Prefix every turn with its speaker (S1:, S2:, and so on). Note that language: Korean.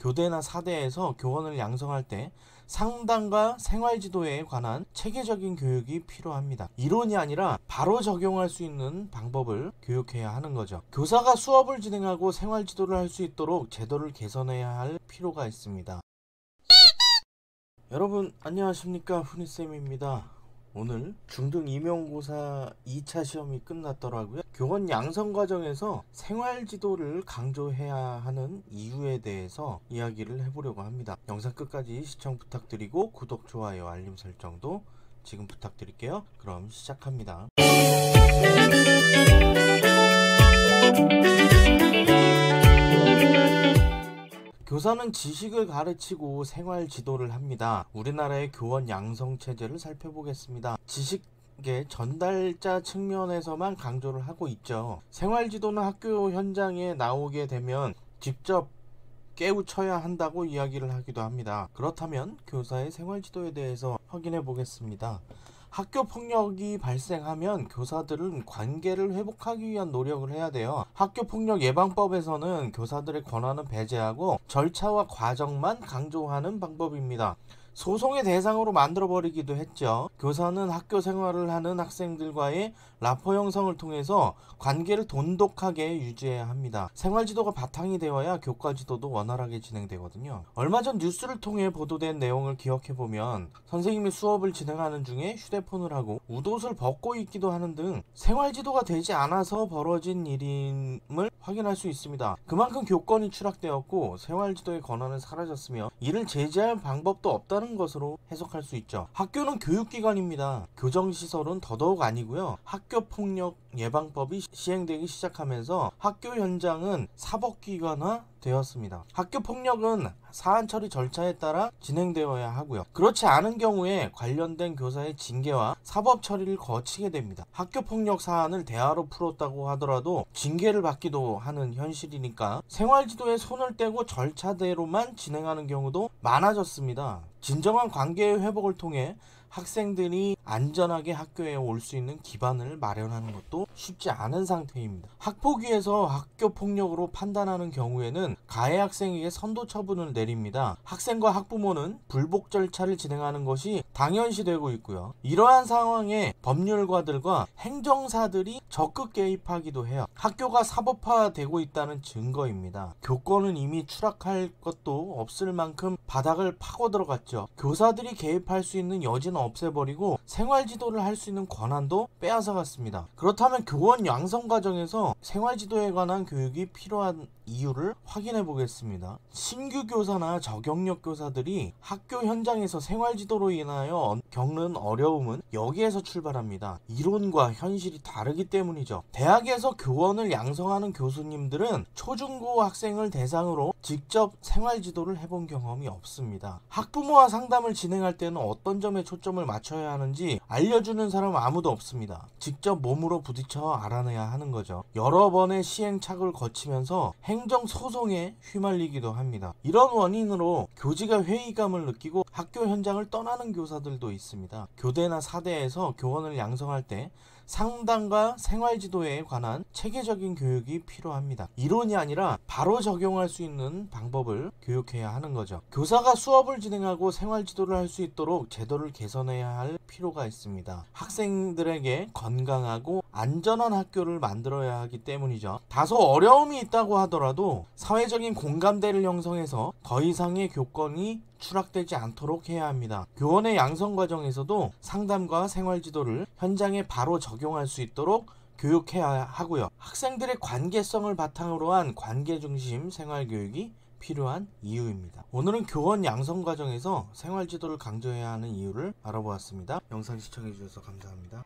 S1: 교대나 사대에서 교원을 양성할 때 상담과 생활지도에 관한 체계적인 교육이 필요합니다. 이론이 아니라 바로 적용할 수 있는 방법을 교육해야 하는 거죠. 교사가 수업을 진행하고 생활지도를 할 수 있도록 제도를 개선해야 할 필요가 있습니다. 여러분 안녕하십니까, 훈이쌤입니다. 오늘 중등 임용고사 2차 시험이 끝났더라고요. 교원 양성 과정에서 생활지도를 강조해야 하는 이유에 대해서 이야기를 해보려고 합니다. 영상 끝까지 시청 부탁드리고 구독, 좋아요, 알림 설정도 지금 부탁드릴게요. 그럼 시작합니다. 교사는 지식을 가르치고 생활 지도를 합니다. 우리나라의 교원 양성 체제를 살펴보겠습니다. 지식의 전달자 측면에서만 강조를 하고 있죠. 생활 지도는 학교 현장에 나오게 되면 직접 깨우쳐야 한다고 이야기를 하기도 합니다. 그렇다면 교사의 생활 지도에 대해서 확인해 보겠습니다. 학교 폭력이 발생하면 교사들은 관계를 회복하기 위한 노력을 해야 돼요. 학교 폭력 예방법에서는 교사들의 권한은 배제하고 절차와 과정만 강조하는 방법입니다. 소송의 대상으로 만들어버리기도 했죠. 교사는 학교 생활을 하는 학생들과의 라포 형성을 통해서 관계를 돈독하게 유지해야 합니다. 생활지도가 바탕이 되어야 교과지도도 원활하게 진행되거든요. 얼마 전 뉴스를 통해 보도된 내용을 기억해보면 선생님이 수업을 진행하는 중에 휴대폰을 하고 웃옷을 벗고 있기도 하는 등 생활지도가 되지 않아서 벌어진 일임을 확인할 수 있습니다. 그만큼 교권이 추락되었고 생활지도의 권한은 사라졌으며 이를 제재할 방법도 없다는 것으로 해석할 수 있죠. 학교는 교육기관입니다. 교정시설은 더더욱 아니고요. 학교폭력 예방법이 시행되기 시작하면서 학교 현장은 사법기관화 되었습니다. 학교폭력은 사안 처리 절차에 따라 진행되어야 하고요. 그렇지 않은 경우에 관련된 교사의 징계와 사법 처리를 거치게 됩니다. 학교폭력 사안을 대화로 풀었다고 하더라도 징계를 받기도 하는 현실이니까 생활지도에 손을 떼고 절차대로만 진행하는 경우도 많아졌습니다. 진정한 관계의 회복을 통해 학생들이 안전하게 학교에 올 수 있는 기반을 마련하는 것도 쉽지 않은 상태입니다. 학폭위에서 학교 폭력으로 판단하는 경우에는 가해 학생에게 선도 처분을 내립니다. 학생과 학부모는 불복 절차를 진행하는 것이 당연시되고 있고요. 이러한 상황에 법률가들과 행정사들이 적극 개입하기도 해요. 학교가 사법화되고 있다는 증거입니다. 교권은 이미 추락할 것도 없을 만큼 바닥을 파고 들어갔죠. 교사들이 개입할 수 있는 여지는 없애버리고 생활지도를 할 수 있는 권한도 빼앗아갔습니다. 그렇다면 교원 양성 과정에서 생활지도에 관한 교육이 필요한 이유를 확인해 보겠습니다. 신규 교사나 저경력 교사들이 학교 현장에서 생활지도로 인하여 겪는 어려움은 여기에서 출발합니다. 이론과 현실이 다르기 때문이죠. 대학에서 교원을 양성하는 교수님들은 초중고 학생을 대상으로 직접 생활지도를 해본 경험이 없습니다. 학부모와 상담을 진행할 때는 어떤 점에 초점을 맞춰야 하는지 알려주는 사람 아무도 없습니다. 직접 몸으로 부딪혀 알아내야 하는 거죠. 여러 번의 시행착오를 거치면서 행정소송에 휘말리기도 합니다. 이런 원인으로 교지가 회의감을 느끼고 학교 현장을 떠나는 교사들도 있습니다. 교대나 사대에서 교원을 양성할 때 상담과 생활지도에 관한 체계적인 교육이 필요합니다. 이론이 아니라 바로 적용할 수 있는 방법을 교육해야 하는 거죠. 교사가 수업을 진행하고 생활지도를 할 수 있도록 제도를 개선해야 할 필요가 있습니다. 학생들에게 건강하고 안전한 학교를 만들어야 하기 때문이죠. 다소 어려움이 있다고 하더라도 사회적인 공감대를 형성해서 더 이상의 교권이 추락되지 않도록 해야 합니다. 교원의 양성 과정에서도 상담과 생활지도를 현장에 바로 적용할 수 있도록 교육해야 하고요. 학생들의 관계성을 바탕으로 한 관계중심 생활교육이 필요한 이유입니다. 오늘은 교원 양성 과정에서 생활지도를 강조해야 하는 이유를 알아보았습니다. 영상 시청해주셔서 감사합니다.